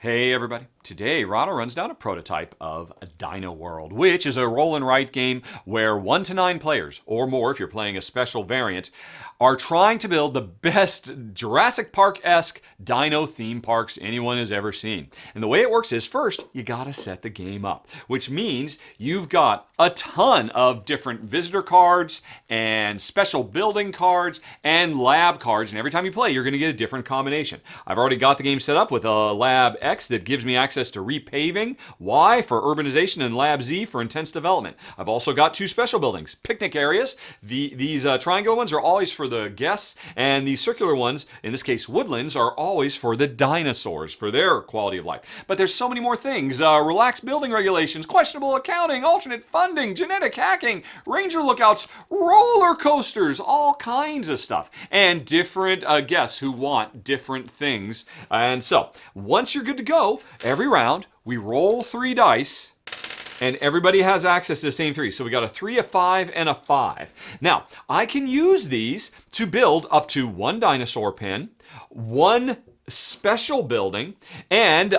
Hey everybody. Today, Rahdo runs down a prototype of Dinoworld, which is a roll and write game where 1 to 9 players, or more if you're playing a special variant, are trying to build the best Jurassic Park-esque dino theme parks anyone has ever seen. And the way it works is, first, you gotta set the game up, which means you've got a ton of different visitor cards and special building cards and lab cards, and every time you play, you're gonna get a different combination. I've already got the game set up with a Lab X that gives me access to repaving, Y for urbanization, and Lab Z for intense development. I've also got 2 special buildings, picnic areas. These triangle ones are always for the guests, and these circular ones, in this case woodlands, are always for the dinosaurs, for their quality of life. But there's so many more things. Relaxed building regulations, questionable accounting, alternate funding, genetic hacking, ranger lookouts, roller coasters, all kinds of stuff. And different guests who want different things. And so, once you're good to go, every round, we roll 3 dice, and everybody has access to the same 3. So we got a 3, a 5, and a 5. Now, I can use these to build up to 1 dinosaur pen, 1 special building, and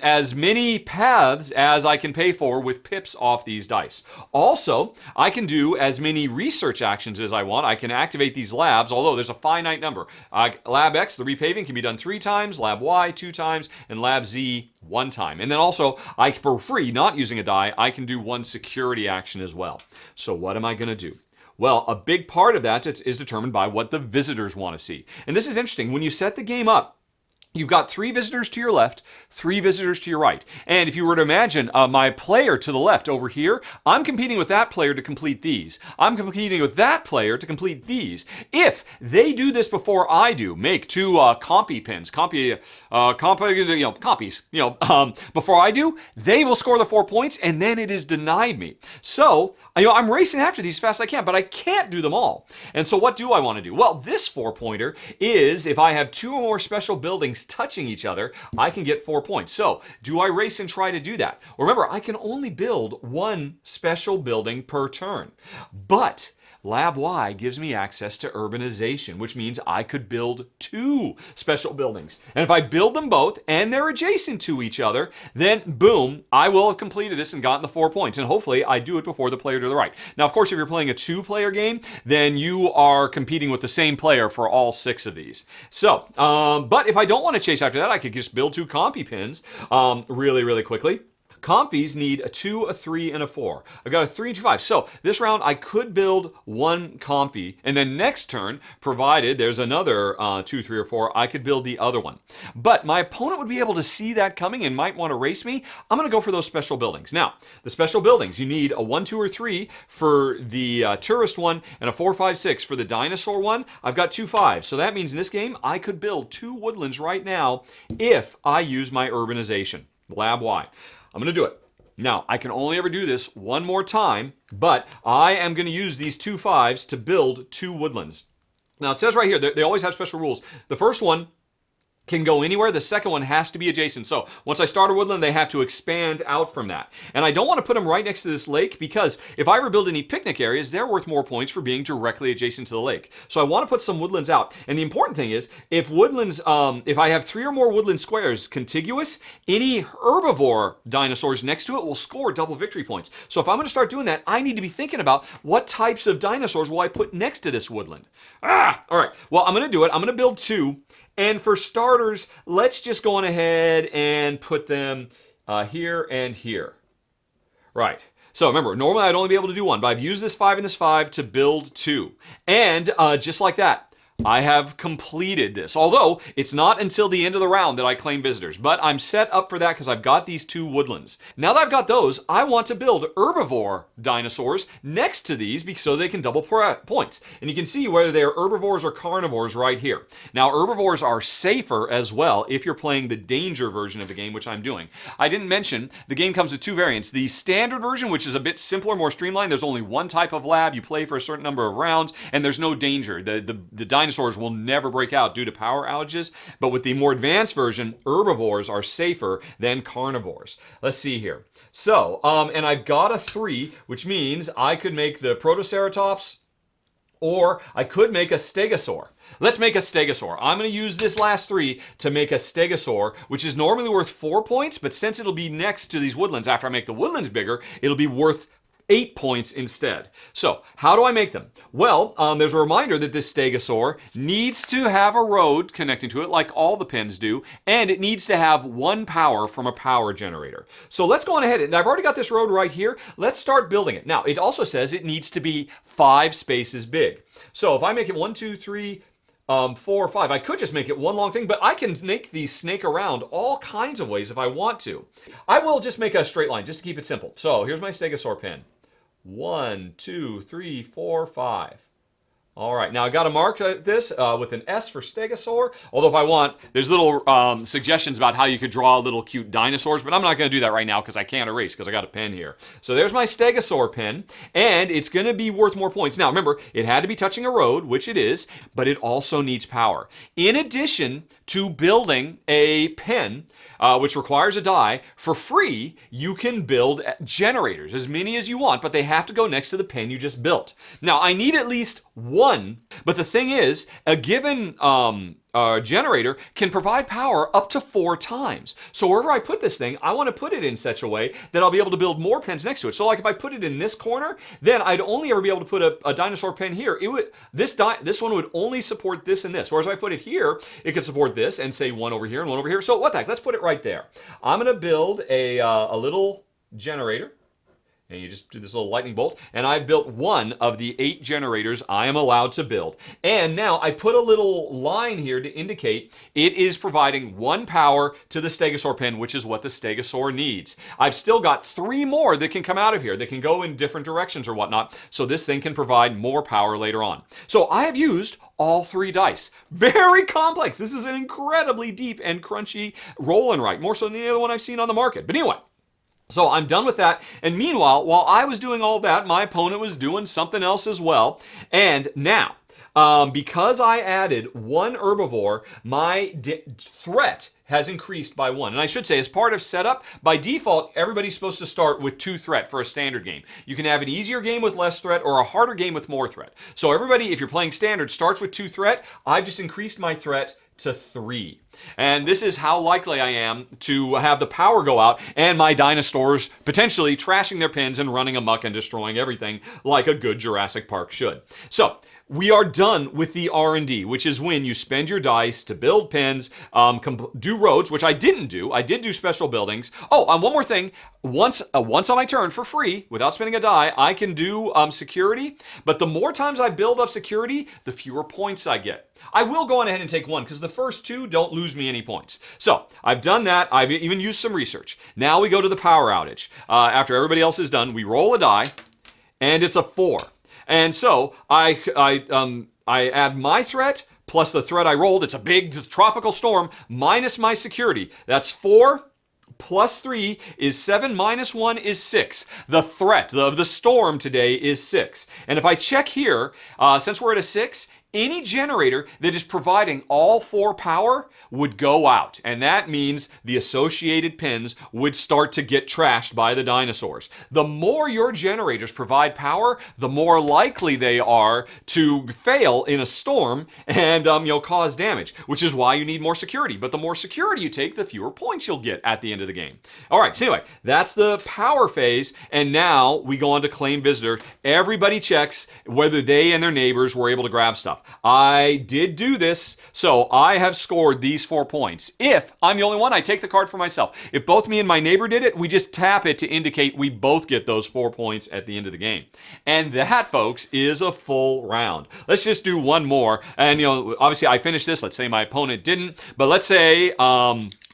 as many paths as I can pay for with pips off these dice. Also, I can do as many research actions as I want. I can activate these labs, although there's a finite number. Lab X, the repaving, can be done 3 times, Lab Y 2 times, and Lab Z 1 time. And then also, for free, not using a die, I can do 1 security action as well. So what am I going to do? Well, a big part of that is determined by what the visitors want to see. And this is interesting. When you set the game up, you've got 3 visitors to your left, 3 visitors to your right. And if you were to imagine my player to the left over here, I'm competing with that player to complete these. I'm competing with that player to complete these. If they do this before I do, make 2 compy pins, compies, before I do, they will score the 4 points, and then it is denied me. So, I'm racing after these as fast as I can, but I can't do them all. And so what do I want to do? Well, this 4-pointer is if I have 2 or more special buildings touching each other, I can get 4 points. So, do I race and try to do that? Remember, I can only build 1 special building per turn. But Lab Y gives me access to urbanization, which means I could build 2 special buildings. And if I build them both and they're adjacent to each other, then boom, I will have completed this and gotten the 4 points. And hopefully I do it before the player to the right. Now, of course, if you're playing a 2-player game, then you are competing with the same player for all 6 of these. So, but if I don't want to chase after that, I could just build 2 compy pins really, really quickly. Compies need a 2, a 3, and a 4. I've got a 3 and 2, 5. So this round I could build 1 compy, and then next turn, provided there's another 2, 3, or 4, I could build the other one. But my opponent would be able to see that coming and might want to race me. I'm going to go for those special buildings. Now, the special buildings, you need a 1, 2, or 3 for the tourist one, and a 4, 5, 6 for the dinosaur one. I've got 2 5s. So that means in this game, I could build 2 woodlands right now if I use my urbanization. Lab Y. I'm going to do it. Now, I can only ever do this 1 more time, but I am going to use these 2 5s to build 2 woodlands. Now, it says right here, they always have special rules. The first one can go anywhere. The second one has to be adjacent. So once I start a woodland, they have to expand out from that. And I don't want to put them right next to this lake because if I ever build any picnic areas, they're worth more points for being directly adjacent to the lake. So I want to put some woodlands out. And the important thing is, if woodlands, if I have 3 or more woodland squares contiguous, any herbivore dinosaurs next to it will score double victory points. So if I'm going to start doing that, I need to be thinking about what types of dinosaurs will I put next to this woodland. All right. Well, I'm going to do it. I'm going to build 2. And for starters, let's just go on ahead and put them here and here. Right. So remember, normally I'd only be able to do 1, but I've used this 5 and this 5 to build 2. And just like that, I have completed this. Although, it's not until the end of the round that I claim visitors. But I'm set up for that because I've got these 2 woodlands. Now that I've got those, I want to build herbivore dinosaurs next to these so they can double points. And you can see whether they're herbivores or carnivores right here. Now, herbivores are safer as well if you're playing the danger version of the game, which I'm doing. I didn't mention, the game comes with 2 variants. The standard version, which is a bit simpler, more streamlined. There's only 1 type of lab. You play for a certain number of rounds, and there's no danger. The dinosaurs will never break out due to power outages, but with the more advanced version, herbivores are safer than carnivores. Let's see here. So, and I've got a 3, which means I could make the Protoceratops Or I could make a stegosaur. Let's make a stegosaur. I'm going to use this last 3 to make a stegosaur, which is normally worth 4 points, but since it'll be next to these woodlands, after I make the woodlands bigger, it'll be worth 8 points instead. So how do I make them? Well, there's a reminder that this stegosaur needs to have a road connecting to it like all the pens do, and it needs to have 1 power from a power generator. So let's go on ahead, and I've already got this road right here. Let's start building it. Now, it also says it needs to be 5 spaces big. So if I make it 1, 2, 3, 4, 5. I could just make it one long thing, but I can make these snake around all kinds of ways if I want to. I will just make a straight line just to keep it simple. So here's my stegosaur pen. 1, 2, 3, 4, 5. All right, now I got to mark this with an S for stegosaur. Although if I want, there's little suggestions about how you could draw little cute dinosaurs, but I'm not going to do that right now because I can't erase because I got a pen here. So there's my stegosaur pen, and it's going to be worth more points. Now remember, it had to be touching a road, which it is, but it also needs power. In addition to building a pen, which requires a die, for free, you can build generators, as many as you want, but they have to go next to the pen you just built. Now, I need at least 1, but the thing is, a given generator can provide power up to 4 times. So wherever I put this thing, I want to put it in such a way that I'll be able to build more pens next to it. So like if I put it in this corner, then I'd only ever be able to put a dinosaur pen here. This one would only support this and this. Whereas if I put it here, it could support this and say 1 over here and 1 over here. So what the heck, let's put it right there. I'm going to build a little generator. And you just do this little lightning bolt. And I've built 1 of the 8 generators I am allowed to build. And now I put a little line here to indicate it is providing 1 power to the stegosaur pen, which is what the stegosaur needs. I've still got 3 more that can come out of here that can go in different directions or whatnot. So this thing can provide more power later on. So I have used all 3 dice. Very complex. This is an incredibly deep and crunchy roll and write, more so than any other one I've seen on the market. But anyway. So I'm done with that, and meanwhile, while I was doing all that, my opponent was doing something else as well. And now, because I added 1 herbivore, my threat has increased by 1. And I should say, as part of setup, by default, everybody's supposed to start with 2 threat for a standard game. You can have an easier game with less threat or a harder game with more threat. So everybody, if you're playing standard, starts with 2 threat. I've just increased my threat to 3. And this is how likely I am to have the power go out and my dinosaurs potentially trashing their pens and running amok and destroying everything like a good Jurassic Park should. So we are done with the R&D, which is when you spend your dice to build pens, do roads, which I didn't do. I did do special buildings. Oh, one more thing. Once on my turn for free, without spending a die, I can do security. But the more times I build up security, the fewer points I get. I will go on ahead and take 1 because the first 2 don't lose me any points. So I've done that. I've even used some research. Now we go to the power outage. After everybody else is done, we roll a die, and it's a 4. And so I add my threat plus the threat I rolled. It's a big tropical storm minus my security. That's 4 plus 3 is 7 minus 1 is 6. The threat of the storm today is 6. And if I check here, since we're at a 6, any generator that is providing all 4 power would go out. And that means the associated pens would start to get trashed by the dinosaurs. The more your generators provide power, the more likely they are to fail in a storm and cause damage, which is why you need more security. But the more security you take, the fewer points you'll get at the end of the game. All right, so anyway, that's the power phase. And now we go on to claim visitor. Everybody checks whether they and their neighbors were able to grab stuff. I did do this, so I have scored these 4 points. If I'm the only one, I take the card for myself. If both me and my neighbor did it, we just tap it to indicate we both get those 4 points at the end of the game. And that, folks, is a full round. Let's just do one more. And, obviously I finished this. Let's say my opponent didn't. But let's say...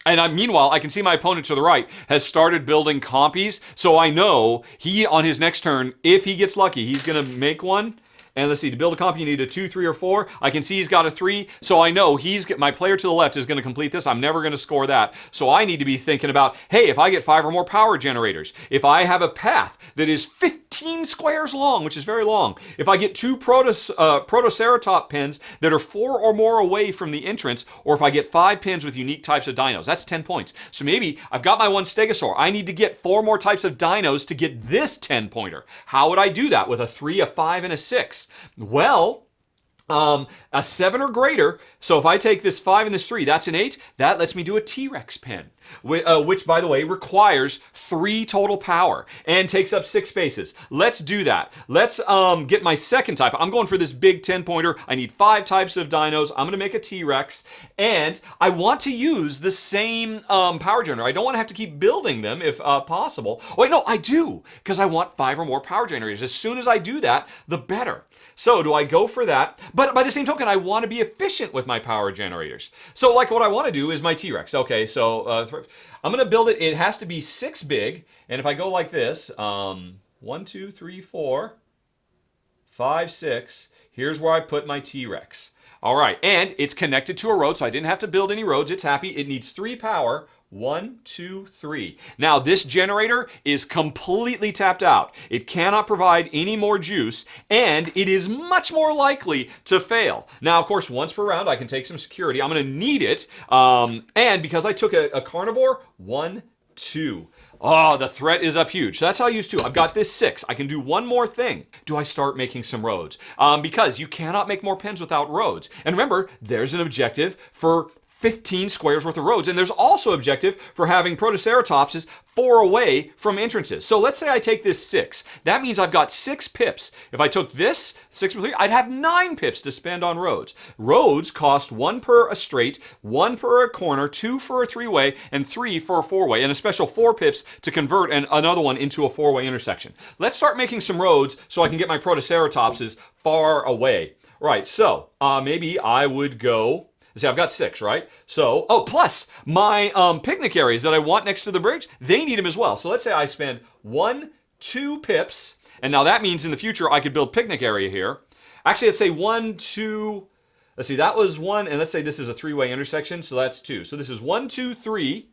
meanwhile, I can see my opponent to the right has started building compies, so I know he, on his next turn, if he gets lucky, he's going to make one. And let's see, to build a comp, you need a 2, 3, or 4. I can see he's got a 3, so I know my player to the left is going to complete this. I'm never going to score that. So I need to be thinking about, hey, if I get 5 or more power generators, if I have a path that is 15 squares long, which is very long, if I get 2 protoceratop pens that are 4 or more away from the entrance, or if I get 5 pens with unique types of dinos, that's 10 points. So maybe I've got my 1 stegosaur. I need to get 4 more types of dinos to get this 10-pointer. How would I do that with a 3, a 5, and a 6? 6. Well, a 7 or greater. So if I take this 5 and this 3, that's an 8. That lets me do a T-Rex pen, which, by the way, requires 3 total power and takes up 6 spaces. Let's do that. Let's get my second type. I'm going for this big 10-pointer. I need 5 types of dinos. I'm going to make a T-Rex, and I want to use the same power generator. I don't want to have to keep building them if possible. Wait, no, I do, because I want 5 or more power generators. As soon as I do that, the better. So do I go for that? But by the same token, I want to be efficient with my power generators. So like what I want to do is my T-Rex. Okay, so I'm going to build it. It has to be 6 big. And if I go like this, 1, 2, 3, 4, 5, 6, here's where I put my T-Rex. All right, and it's connected to a road, so I didn't have to build any roads. It's happy. It needs 3 power. 1, 2, 3. Now, this generator is completely tapped out. It cannot provide any more juice, and it is much more likely to fail. Now, of course, once per round, I can take some security. I'm going to need it, and because I took a carnivore, 1, 2. Oh, the threat is up huge. So that's how I use 2. I've got this 6. I can do one more thing. Do I start making some roads? Because you cannot make more pens without roads. And remember, there's an objective for 15 squares worth of roads. And there's also objective for having Protoceratopses 4 away from entrances. So let's say I take this 6. That means I've got 6 pips. If I took this 6 plus 3, I'd have 9 pips to spend on roads. Roads cost 1 per a straight, 1 per a corner, 2 for a 3-way, and 3 for a 4-way, and a special 4 pips to convert another one into a 4-way intersection. Let's start making some roads so I can get my Protoceratopses far away. Right, so maybe I would go. See, I've got 6, right? So, plus my picnic areas that I want next to the bridge, they need them as well. So let's say I spend 1, 2 pips, and now that means in the future I could build picnic area here. Actually, let's say 1, 2, let's see, that was 1, and let's say this is a 3-way intersection, so that's 2. So this is 1, 2, 3.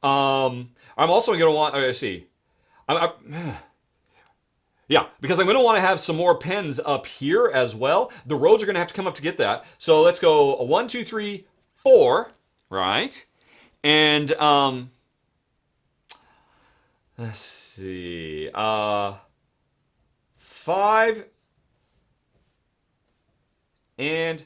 I'm also going to want, let's see, yeah, because I'm going to want to have some more pens up here as well. The roads are going to have to come up to get that. So let's go 1, 2, 3, 4, right? And let's see, 5, and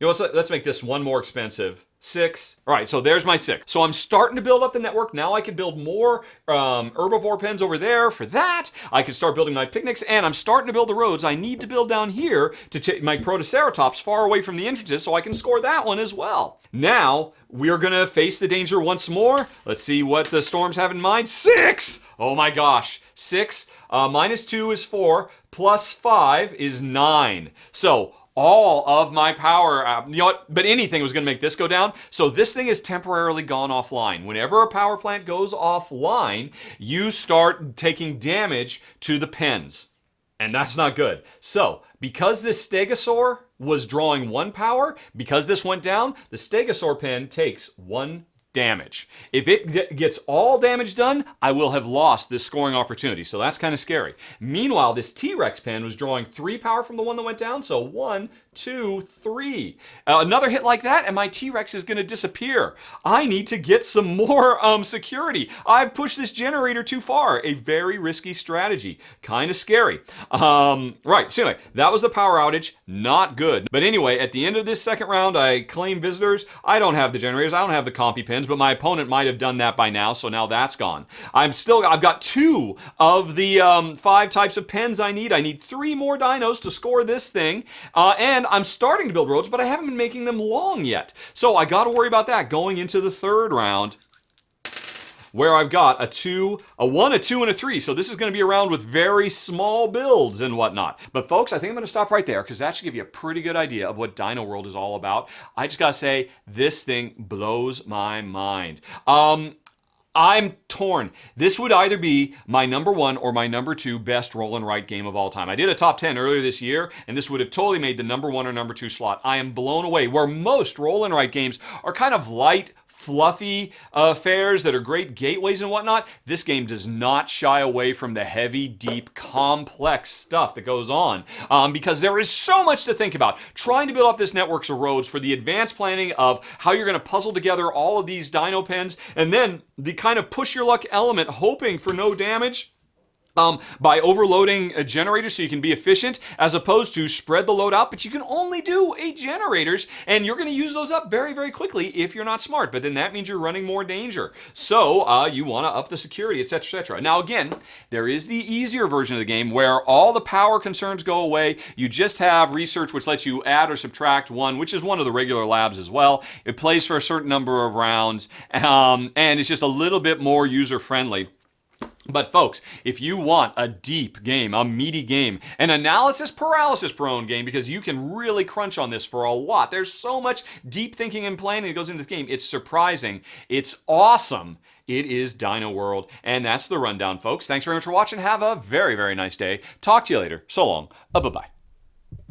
let's make this one more expensive. 6. All right, so there's my 6. So I'm starting to build up the network. Now I can build more herbivore pens over there for that. I can start building my picnics, and I'm starting to build the roads. I need to build down here to take my Protoceratops far away from the entrances so I can score that one as well. Now, we're going to face the danger once more. Let's see what the storms have in mind. 6! Oh my gosh. 6 minus 2 is 4, plus 5 is 9. So, all of my power, but anything was going to make this go down. So this thing is temporarily gone offline. Whenever a power plant goes offline, you start taking damage to the pens. And that's not good. So, because this Stegosaur was drawing 1 power, because this went down, the Stegosaur pen takes 1 damage. If it gets all damage done, I will have lost this scoring opportunity. So that's kind of scary. Meanwhile, this T-Rex pen was drawing 3 power from the one that went down. So 1, 2, 3. Another hit like that, and my T-Rex is going to disappear. I need to get some more security. I've pushed this generator too far. A very risky strategy. Kind of scary. Right, so anyway, that was the power outage. Not good. But anyway, at the end of this second round, I claim visitors. I don't have the generators. I don't have the compy pens, but my opponent might have done that by now, so now that's gone. I've got 2 of the 5 types of pens I need. I need 3 more dinos to score this thing, and I'm starting to build roads, but I haven't been making them long yet. So I got to worry about that going into the third round, where I've got a 2, a 1, a 2, and a 3. So this is going to be a round with very small builds and whatnot. But folks, I think I'm going to stop right there because that should give you a pretty good idea of what Dinoworld is all about. I just got to say, this thing blows my mind. I'm torn. This would either be my number 1 or my number 2 best roll and write game of all time. I did a top 10 earlier this year, and this would have totally made the number 1 or number 2 slot. I am blown away. Where most roll and write games are kind of light, fluffy affairs that are great gateways and whatnot, this game does not shy away from the heavy, deep, complex stuff that goes on because there is so much to think about. Trying to build up this networks of roads for the advanced planning of how you're going to puzzle together all of these dino pens, and then the kind of push your luck element hoping for no damage. by overloading a generator so you can be efficient, as opposed to spread the load out, but you can only do 8 generators, and you're going to use those up very, very quickly if you're not smart, but then that means you're running more danger. So you want to up the security, etc., etc. Now again, there is the easier version of the game where all the power concerns go away. You just have research, which lets you add or subtract 1, which is one of the regular labs as well. It plays for a certain number of rounds, and it's just a little bit more user-friendly. But folks, if you want a deep game, a meaty game, an analysis paralysis prone game, because you can really crunch on this for a lot. There's so much deep thinking and planning that goes into this game. It's surprising. It's awesome. It is Dinoworld. And that's the rundown, folks. Thanks very much for watching. Have a very, very nice day. Talk to you later. So long. Bye-bye.